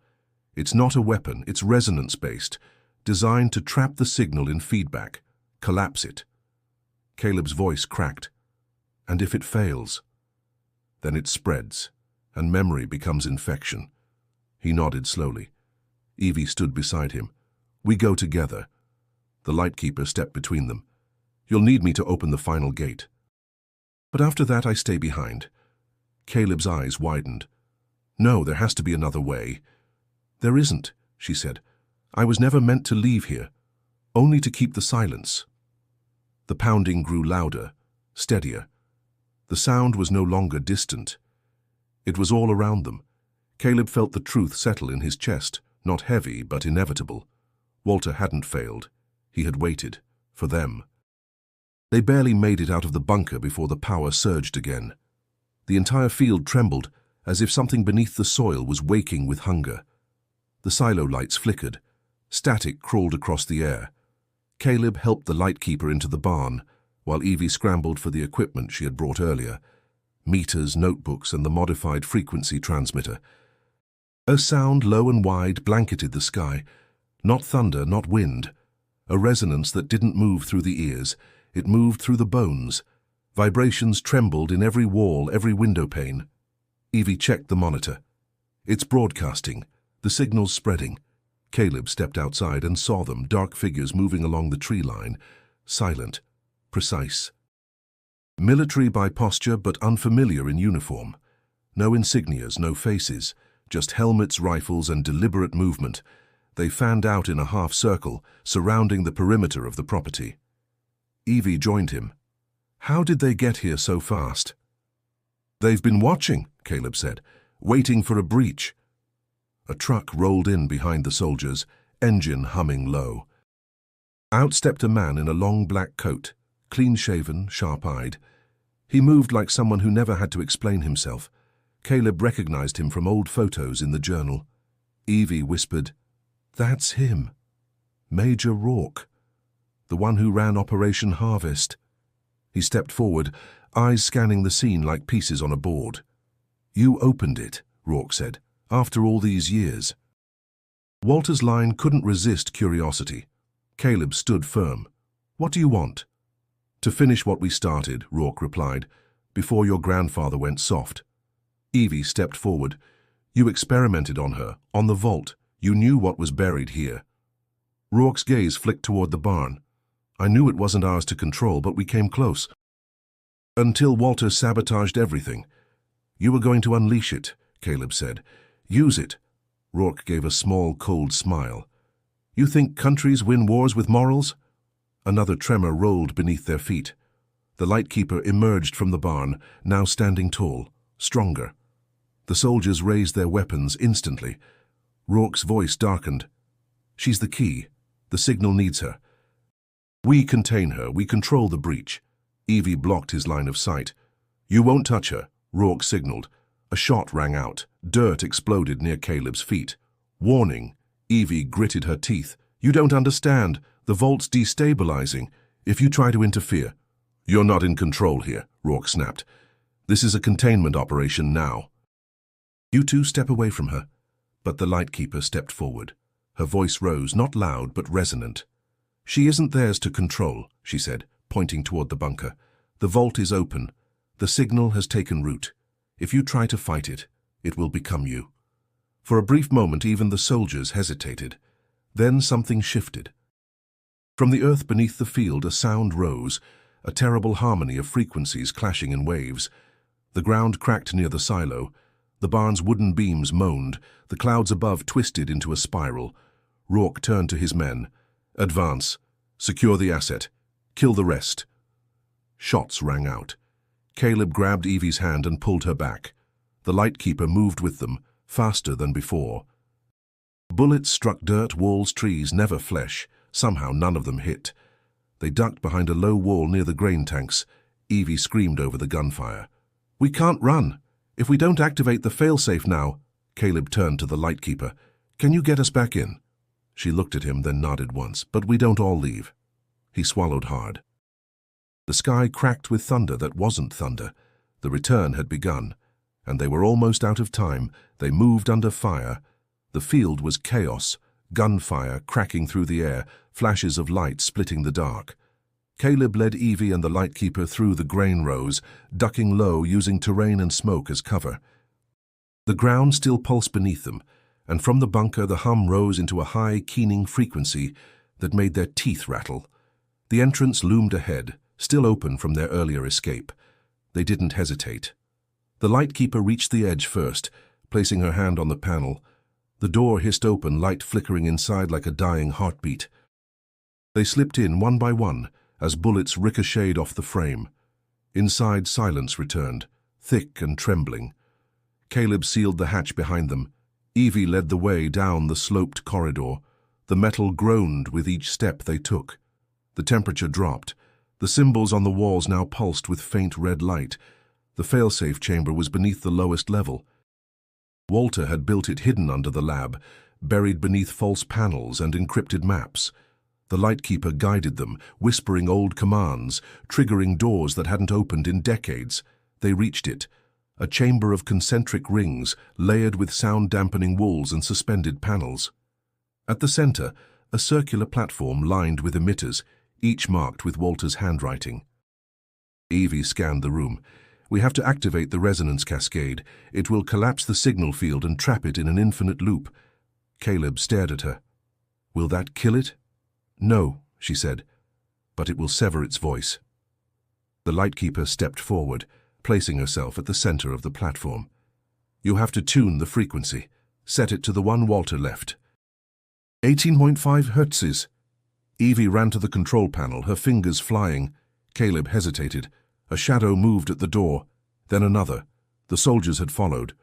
It's not a weapon, it's resonance-based, designed to trap the signal in feedback, collapse it. Caleb's voice cracked. And if it fails? Then it spreads, and memory becomes infection. He nodded slowly. Evie stood beside him. We go together. The Lightkeeper stepped between them. You'll need me to open the final gate. But after that I stay behind. Caleb's eyes widened. No, there has to be another way. There isn't, she said. I was never meant to leave here, only to keep the silence. The pounding grew louder, steadier. The sound was no longer distant. It was all around them. Caleb felt the truth settle in his chest, not heavy but inevitable. Walter hadn't failed. He had waited, for them. They barely made it out of the bunker before the power surged again. The entire field trembled, as if something beneath the soil was waking with hunger. The silo lights flickered. Static crawled across the air. Caleb helped the Lightkeeper into the barn, while Evie scrambled for the equipment she had brought earlier. Meters, notebooks, and the modified frequency transmitter. A sound low and wide blanketed the sky. Not thunder, not wind. A resonance that didn't move through the ears. It moved through the bones. Vibrations trembled in every wall, every window pane. Evie checked the monitor. It's broadcasting. The signal's spreading. Caleb stepped outside and saw them, dark figures moving along the tree line. Silent. Precise. Military by posture, but unfamiliar in uniform. No insignias, no faces. Just helmets, rifles, and deliberate movement. They fanned out in a half-circle, surrounding the perimeter of the property. Evie joined him. How did they get here so fast? They've been watching, Caleb said, waiting for a breach. A truck rolled in behind the soldiers, engine humming low. Out stepped a man in a long black coat, clean-shaven, sharp-eyed. He moved like someone who never had to explain himself. Caleb recognized him from old photos in the journal. Evie whispered, That's him. Major Rourke. The one who ran Operation Harvest. He stepped forward, eyes scanning the scene like pieces on a board. You opened it, Rourke said, after all these years. Walter's line couldn't resist curiosity. Caleb stood firm. What do you want? To finish what we started, Rourke replied, before your grandfather went soft. Evie stepped forward. You experimented on her, on the vault. You knew what was buried here. Rourke's gaze flicked toward the barn. I knew it wasn't ours to control, but we came close. Until Walter sabotaged everything. You were going to unleash it, Caleb said. Use it. Rourke gave a small, cold smile. You think countries win wars with morals? Another tremor rolled beneath their feet. The Lightkeeper emerged from the barn, now standing tall, stronger. The soldiers raised their weapons instantly. Rourke's voice darkened. She's the key. The signal needs her. We contain her. We control the breach. Evie blocked his line of sight. You won't touch her, Rourke signaled. A shot rang out. Dirt exploded near Caleb's feet. Warning. Evie gritted her teeth. You don't understand. The vault's destabilizing. If you try to interfere. You're not in control here, Rourke snapped. This is a containment operation now. You two step away from her. But the Lightkeeper stepped forward. Her voice rose, not loud but resonant. She isn't theirs to control, she said, pointing toward the bunker. The vault is open. The signal has taken root. If you try to fight it, it will become you. For a brief moment, even the soldiers hesitated. Then something shifted. From the earth beneath the field, a sound rose, a terrible harmony of frequencies clashing in waves. The ground cracked near the silo. The barn's wooden beams moaned. The clouds above twisted into a spiral. Rourke turned to his men. Advance. Secure the asset. Kill the rest. Shots rang out. Caleb grabbed Evie's hand and pulled her back. The Lightkeeper moved with them, faster than before. Bullets struck dirt, walls, trees, never flesh. Somehow none of them hit. They ducked behind a low wall near the grain tanks. Evie screamed over the gunfire. "We can't run. If we don't activate the failsafe now." Caleb turned to the lightkeeper. "Can you get us back in?" She looked at him, then nodded once. "But we don't all leave." He swallowed hard. The sky cracked with thunder that wasn't thunder. The return had begun, and they were almost out of time. They moved under fire. The field was chaos, gunfire cracking through the air, flashes of light splitting the dark. Caleb led Evie and the lightkeeper through the grain rows, ducking low, using terrain and smoke as cover. The ground still pulsed beneath them, and from the bunker the hum rose into a high, keening frequency that made their teeth rattle. The entrance loomed ahead, still open from their earlier escape. They didn't hesitate. The lightkeeper reached the edge first, placing her hand on the panel. The door hissed open, light flickering inside like a dying heartbeat. They slipped in one by one as bullets ricocheted off the frame. Inside, silence returned, thick and trembling. Caleb sealed the hatch behind them. Evie led the way down the sloped corridor. The metal groaned with each step they took. The temperature dropped. The symbols on the walls now pulsed with faint red light. The failsafe chamber was beneath the lowest level. Walter had built it hidden under the lab, buried beneath false panels and encrypted maps. The lightkeeper guided them, whispering old commands, triggering doors that hadn't opened in decades. They reached it, a chamber of concentric rings, layered with sound-dampening walls and suspended panels. At the center, a circular platform lined with emitters, each marked with Walter's handwriting. Evie scanned the room. "We have to activate the resonance cascade. It will collapse the signal field and trap it in an infinite loop." Caleb stared at her. "Will that kill it?" "No," she said, "but it will sever its voice." The lightkeeper stepped forward, placing herself at the center of the platform. "You have to tune the frequency. Set it to the one Walter left. 18.5 hertzes. Evie ran to the control panel, her fingers flying. Caleb hesitated. A shadow moved at the door, then another. The soldiers had followed.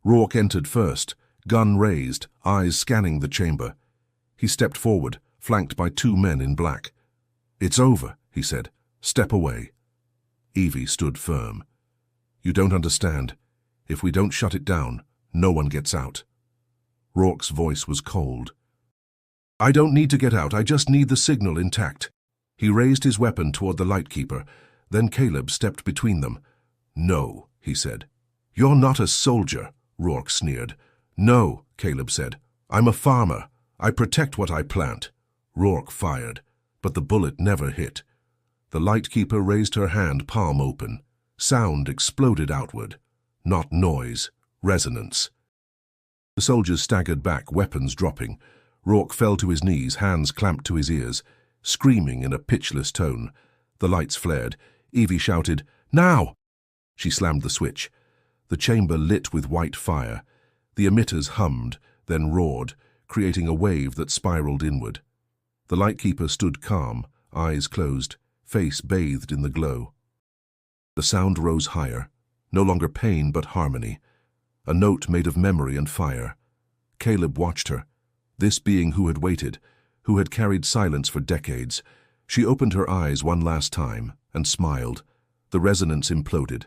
Rourke entered first, gun raised, eyes scanning the chamber. He stepped forward, flanked by two men in black. "It's over," he said. "Step away." Evie stood firm. "You don't understand. If we don't shut it down, no one gets out." Rourke's voice was cold. "I don't need to get out, I just need the signal intact." He raised his weapon toward the lightkeeper. Then Caleb stepped between them. "No," he said. "You're not a soldier," Rourke sneered. "No," Caleb said. "I'm a farmer. I protect what I plant." Rourke fired, but the bullet never hit. The lightkeeper raised her hand, palm open. Sound exploded outward. Not noise, resonance. The soldiers staggered back, weapons dropping. Rourke fell to his knees, hands clamped to his ears, screaming in a pitchless tone. The lights flared. Evie shouted, "Now!" She slammed the switch. The chamber lit with white fire. The emitters hummed, then roared, creating a wave that spiraled inward. The lightkeeper stood calm, eyes closed, face bathed in the glow. The sound rose higher, no longer pain but harmony, a note made of memory and fire. Caleb watched her, this being who had waited, who had carried silence for decades. She opened her eyes one last time and smiled. The resonance imploded.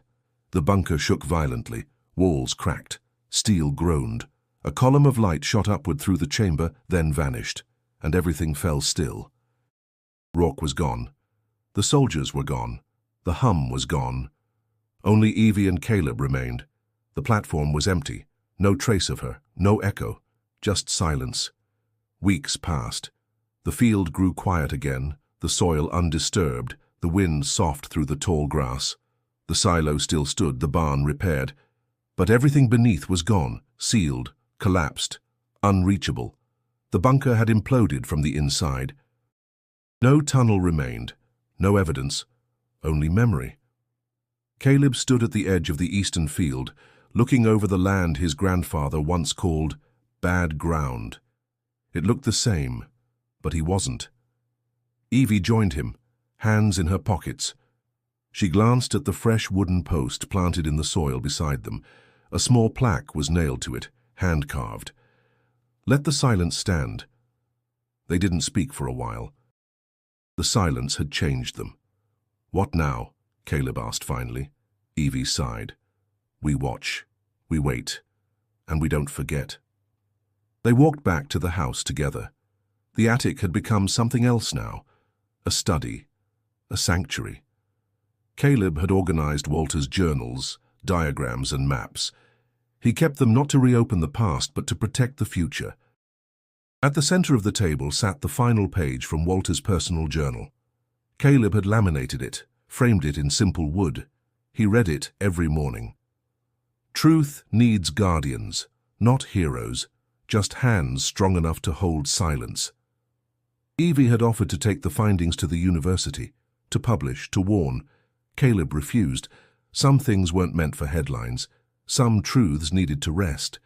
The bunker shook violently, walls cracked, steel groaned. A column of light shot upward through the chamber, then vanished, and everything fell still. Rourke was gone. The soldiers were gone. The hum was gone. Only Evie and Caleb remained. The platform was empty. No trace of her, no echo, just silence. Weeks passed. The field grew quiet again, the soil undisturbed, the wind soft through the tall grass. The silo still stood, the barn repaired. But everything beneath was gone, sealed, collapsed, unreachable. The bunker had imploded from the inside. No tunnel remained, no evidence, only memory. Caleb stood at the edge of the eastern field, looking over the land his grandfather once called bad ground. It looked the same, but he wasn't. Evie joined him, hands in her pockets. She glanced at the fresh wooden post planted in the soil beside them. A small plaque was nailed to it, hand-carved. Let the silence stand. They didn't speak for a while. The silence had changed them. What now? Caleb asked finally. Evie sighed. We watch, we wait, and we don't forget. They walked back to the house together. The attic had become something else now. A study, a sanctuary. Caleb had organized Walter's journals, diagrams and maps. He kept them not to reopen the past, but to protect the future. At the center of the table sat the final page from Walter's personal journal. Caleb had laminated it, framed it in simple wood. He read it every morning. Truth needs guardians, not heroes, just hands strong enough to hold silence. Evie had offered to take the findings to the university, to publish, to warn. Caleb refused. Some things weren't meant for headlines. Some truths needed to rest.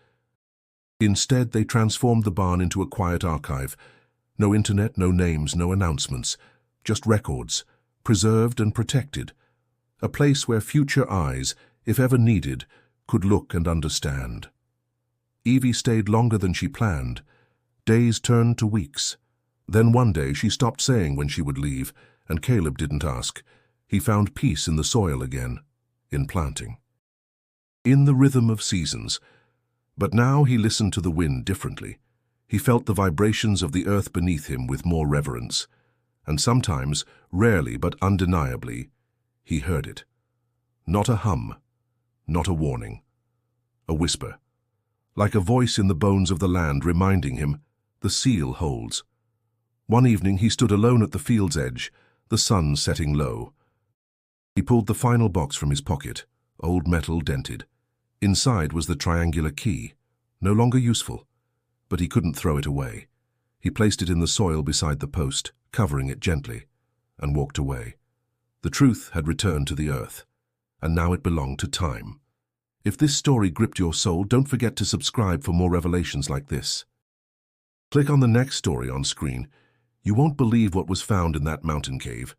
Instead, they transformed the barn into a quiet archive. No internet, no names, no announcements. Just records, preserved and protected. A place where future eyes, if ever needed, could look and understand. Evie stayed longer than she planned. Days turned to weeks. Then one day she stopped saying when she would leave, and Caleb didn't ask. He found peace in the soil again, in planting. In the rhythm of seasons. But now he listened to the wind differently. He felt the vibrations of the earth beneath him with more reverence. And sometimes, rarely but undeniably, he heard it. Not a hum, not a warning. A whisper. Like a voice in the bones of the land reminding him, the seal holds. One evening he stood alone at the field's edge, the sun setting low. He pulled the final box from his pocket, old metal dented. Inside was the triangular key, no longer useful, but he couldn't throw it away. He placed it in the soil beside the post, covering it gently, and walked away. The truth had returned to the earth, and now it belonged to time. If this story gripped your soul, don't forget to subscribe for more revelations like this. Click on the next story on screen. You won't believe what was found in that mountain cave.